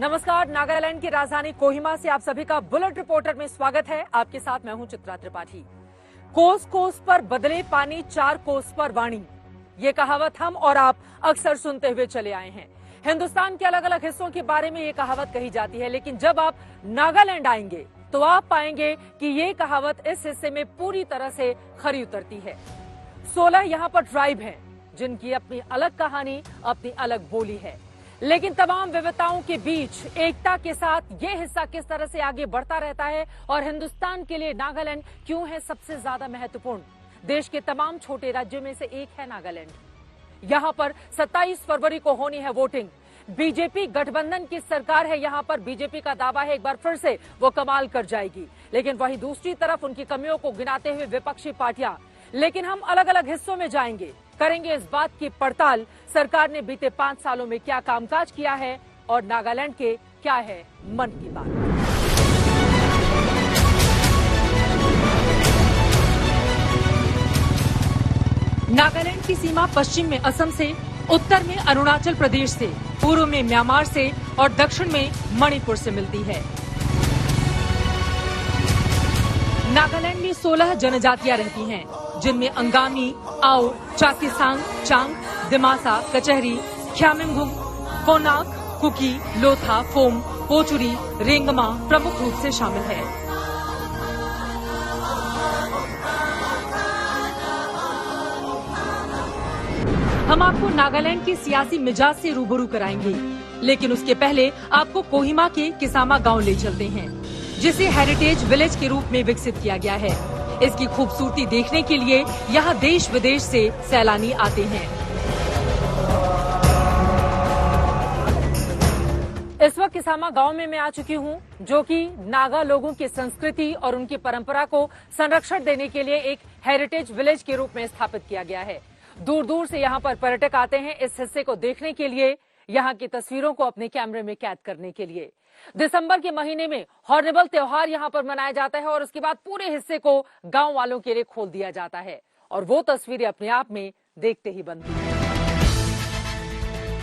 नमस्कार, नागालैंड की राजधानी कोहिमा से आप सभी का बुलेट रिपोर्टर में स्वागत है। आपके साथ मैं हूं चित्रा त्रिपाठी। कोस कोस पर बदले पानी, चार कोस पर वाणी, ये कहावत हम और आप अक्सर सुनते हुए चले आए हैं। हिंदुस्तान के अलग अलग हिस्सों के बारे में ये कहावत कही जाती है, लेकिन जब आप नागालैंड आएंगे तो आप पाएंगे कि ये कहावत इस हिस्से में पूरी तरह से खरी उतरती है। 16 यहाँ पर ट्राइब हैं जिनकी अपनी अलग कहानी, अपनी अलग बोली है, लेकिन तमाम विविधताओं के बीच एकता के साथ ये हिस्सा किस तरह से आगे बढ़ता रहता है और हिंदुस्तान के लिए नागालैंड क्यों है सबसे ज्यादा महत्वपूर्ण। देश के तमाम छोटे राज्यों में से एक है नागालैंड। यहाँ पर 27 फरवरी को होनी है वोटिंग। बीजेपी गठबंधन की सरकार है। यहाँ पर बीजेपी का दावा है एक बार फिर से वो कमाल कर जाएगी, लेकिन वहीं दूसरी तरफ उनकी कमियों को गिनाते हुए विपक्षी पार्टियां। लेकिन हम अलग अलग हिस्सों में जाएंगे, करेंगे इस बात की पड़ताल सरकार ने बीते 5 सालों में क्या कामकाज किया है और नागालैंड के क्या है मन की बात। नागालैंड की सीमा पश्चिम में असम से, उत्तर में अरुणाचल प्रदेश से, पूर्व में म्यांमार से और दक्षिण में मणिपुर से मिलती है। नागालैंड में 16 जनजातियां रहती हैं, जिनमें अंगामी, आओ, चाखेसांग, चांग, दिमासा, कचहरी, ख्यामिंगुम, कोनाक, कुकी, लोथा, फोम, पोचुरी, रेंगमा प्रमुख रूप से शामिल है। हम आपको नागालैंड के सियासी मिजाज से रूबरू कराएंगे, लेकिन उसके पहले आपको कोहिमा के किसामा गांव ले चलते हैं, जिसे हेरिटेज विलेज के रूप में विकसित किया गया है। इसकी खूबसूरती देखने के लिए यहाँ देश विदेश से सैलानी आते हैं। इस वक्त किसामा गांव में मैं आ चुकी हूँ, जो कि नागा लोगों की संस्कृति और उनकी परंपरा को संरक्षण देने के लिए एक हेरिटेज विलेज के रूप में स्थापित किया गया है। दूर दूर से यहाँ पर पर्यटक आते हैं इस हिस्से को देखने के लिए, यहाँ की तस्वीरों को अपने कैमरे में कैद करने के लिए। दिसंबर के महीने में हॉर्नेबल त्योहार यहाँ पर मनाया जाता है और उसके बाद पूरे हिस्से को गांव वालों के लिए खोल दिया जाता है और वो तस्वीरें अपने आप में देखते ही बनती हैं।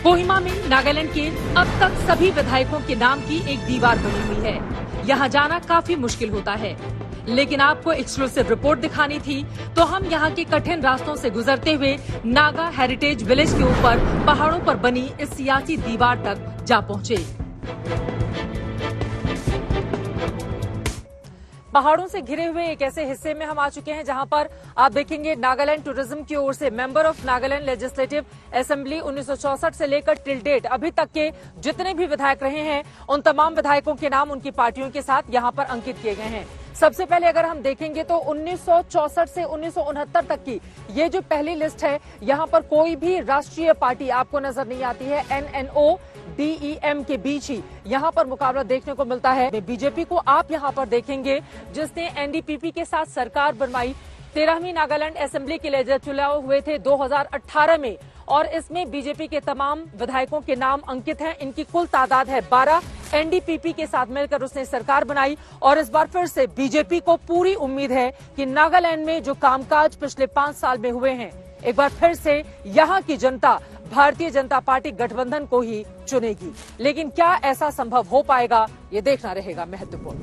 कोहिमा में नागालैंड के अब तक सभी विधायकों के नाम की एक दीवार बनी हुई है। यहाँ जाना काफी मुश्किल होता है, लेकिन आपको एक्सक्लूसिव रिपोर्ट दिखानी थी तो हम यहाँ के कठिन रास्तों से गुजरते हुए नागा हेरिटेज विलेज के ऊपर पहाड़ों पर बनी इस सियासी दीवार तक जा पहुँचे। पहाड़ों से घिरे हुए एक ऐसे हिस्से में हम आ चुके हैं जहां पर आप देखेंगे नागालैंड टूरिज्म की ओर से member of Nagaland legislative assembly 1964 से लेकर टिल डेट अभी तक के जितने भी विधायक रहे हैं, उन तमाम विधायकों के नाम उनकी पार्टियों के साथ यहां पर अंकित किए गए हैं। सबसे पहले अगर हम देखेंगे तो 1964 से 1969 तक की ये जो पहली लिस्ट है, यहाँ पर कोई भी राष्ट्रीय पार्टी आपको नजर नहीं आती है। NNO DEM के बीच ही यहाँ पर मुकाबला देखने को मिलता है। बीजेपी को आप यहाँ पर देखेंगे, जिसने NDPP के साथ सरकार बनवाई। 13वीं नागालैंड असेंबली के लिए चुनाव हुए थे 2018 में और इसमें बीजेपी के तमाम विधायकों के नाम अंकित हैं। इनकी कुल तादाद है 12। NDPP के साथ मिलकर उसने सरकार बनाई और इस बार फिर से बीजेपी को पूरी उम्मीद है कि नागालैंड में जो कामकाज पिछले 5 साल में हुए हैं, एक बार फिर से यहाँ की जनता भारतीय जनता पार्टी गठबंधन को ही चुनेगी। लेकिन क्या ऐसा संभव हो पाएगा, ये देखना रहेगा महत्वपूर्ण।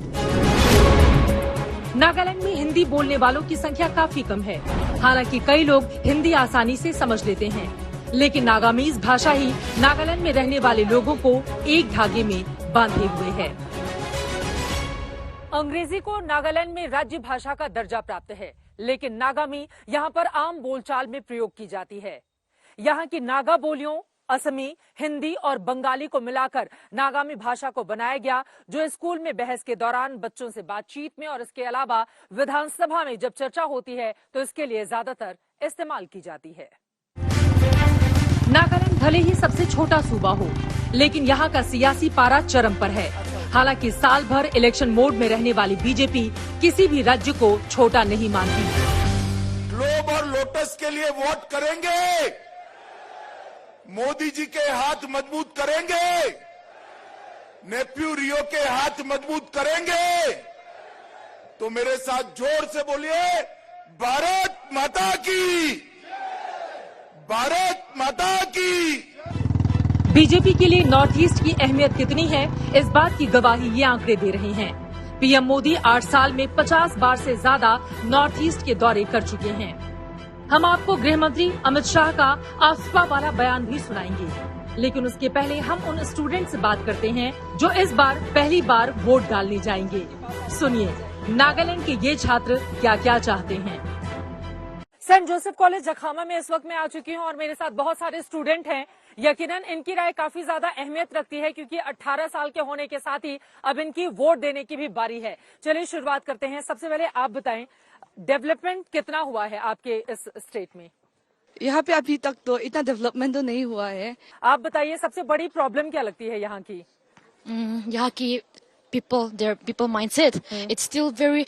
नागालैंड में हिंदी बोलने वालों की संख्या काफी कम है। हालांकि कई लोग हिंदी आसानी से समझ लेते हैं, लेकिन नागामीज भाषा ही नागालैंड में रहने वाले लोगों को एक धागे में बांधे हुए है। अंग्रेजी को नागालैंड में राज्य भाषा का दर्जा प्राप्त है, लेकिन नागामी यहाँ पर आम बोलचाल में प्रयोग की जाती है। यहाँ की नागा बोलियों असमी, हिंदी और बंगाली को मिलाकर नागामी भाषा को बनाया गया, जो स्कूल में बहस के दौरान बच्चों से बातचीत में और इसके अलावा विधानसभा में जब चर्चा होती है तो इसके लिए ज्यादातर इस्तेमाल की जाती है। नागालैंड भले ही सबसे छोटा सूबा हो, लेकिन यहाँ का सियासी पारा चरम पर है। हालांकि साल भर इलेक्शन मोड में रहने वाली बीजेपी किसी भी राज्य को छोटा नहीं मानती। ग्लोब और लोटस के लिए वोट करेंगे, मोदी जी के हाथ मजबूत करेंगे, नेफ्यू रियो के हाथ मजबूत करेंगे, तो मेरे साथ जोर से बोलिए, भारत माता की, भारत माता की। बीजेपी के लिए नॉर्थ ईस्ट की अहमियत कितनी है, इस बात की गवाही ये आंकड़े दे रहे हैं। पीएम मोदी 8 साल में 50 बार से ज्यादा नॉर्थ ईस्ट के दौरे कर चुके हैं। हम आपको गृह मंत्री अमित शाह का आफ्सपा वाला बयान भी सुनाएंगे, लेकिन उसके पहले हम उन स्टूडेंट से बात करते हैं जो इस बार पहली बार वोट डालने जाएंगे। सुनिए नागालैंड के ये छात्र क्या क्या चाहते हैं। सेंट जोसेफ कॉलेज जखामा में इस वक्त मैं आ चुकी हूँ और मेरे साथ बहुत सारे स्टूडेंट हैं। यकीनन इनकी राय काफी ज्यादा अहमियत रखती है क्योंकि 18 साल के होने के साथ ही अब इनकी वोट देने की भी बारी है। चलिए शुरुआत करते हैं। सबसे पहले आप बताएं, डेवलपमेंट कितना हुआ है आपके इस स्टेट में? यहाँ पे अभी तक तो इतना डेवलपमेंट तो नहीं हुआ है। आप बताइए सबसे बड़ी प्रॉब्लम क्या लगती है यहाँ की? यहाँ की their people mindset, it's still very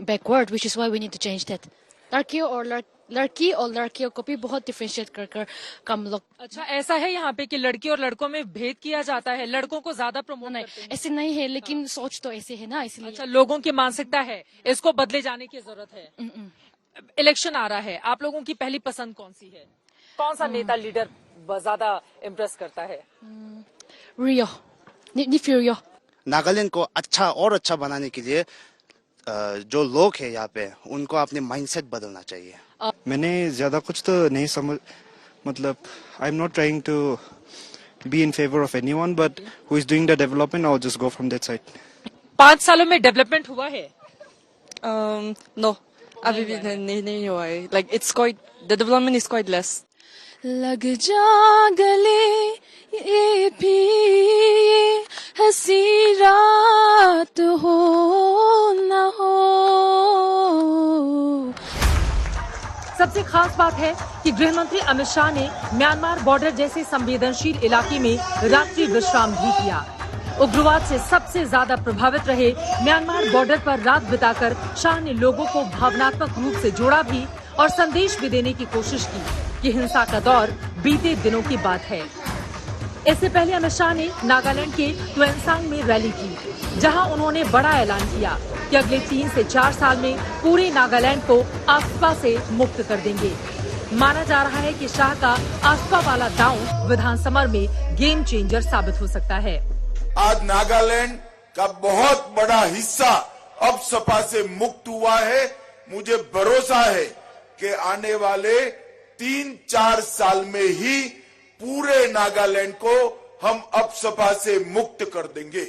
backward, which is why we need to change that. लड़की और लड़कियों को भी बहुत डिफरेंशिएट कर कम लोग। अच्छा, ऐसा है यहाँ पे कि लड़की और लड़कों में भेद किया जाता है, लड़कों को ज्यादा प्रमोट करते हैं? ऐसे नहीं है, लेकिन सोच तो ऐसे है ना, इसलिए। अच्छा, लोगों की मानसिकता है, इसको बदले जाने की जरूरत है। इलेक्शन आ रहा है, आप लोगों की पहली पसंद कौन सी है? कौन सा नेता लीडर ज्यादा इम्प्रेस करता है? रियो, निफ्यूरियो। नागालैंड को अच्छा और अच्छा बनाने के लिए जो लोग हैं यहाँ पे उनको अपने माइंडसेट बदलना चाहिए। मैंने ज्यादा कुछ तो नहीं समझ, मतलब I am not trying to be in favour of anyone, but who is doing the development, I will just go from that side. 5 सालों में डेवलपमेंट हुआ है? नो, अभी भी नहीं हुआ है। Like it's quite, the development is quite less. लग जा गले ये भी हंसी रात हो न हो। सबसे खास बात है कि गृह मंत्री अमित शाह ने म्यांमार बॉर्डर जैसे संवेदनशील इलाके में रात्रि विश्राम भी किया। उग्रवाद से सबसे ज्यादा प्रभावित रहे म्यांमार बॉर्डर पर रात बिताकर शाह ने लोगों को भावनात्मक रूप से जोड़ा भी और संदेश भी देने की कोशिश की कि हिंसा का दौर बीते दिनों की बात है। इससे पहले अमित शाह ने नागालैंड के ट्वेंसांग में रैली की, जहां उन्होंने बड़ा ऐलान किया कि अगले 3 से 4 साल में पूरे नागालैंड को आफ्सपा से मुक्त कर देंगे। माना जा रहा है कि शाह का आफ्सपा वाला दांव विधानसभा में गेम चेंजर साबित हो सकता है। आज नागालैंड का बहुत बड़ा हिस्सा अब सपा से मुक्त हुआ है। मुझे भरोसा है कि आने वाले 3-4 साल में ही पूरे नागालैंड को हम अब सपा से मुक्त कर देंगे।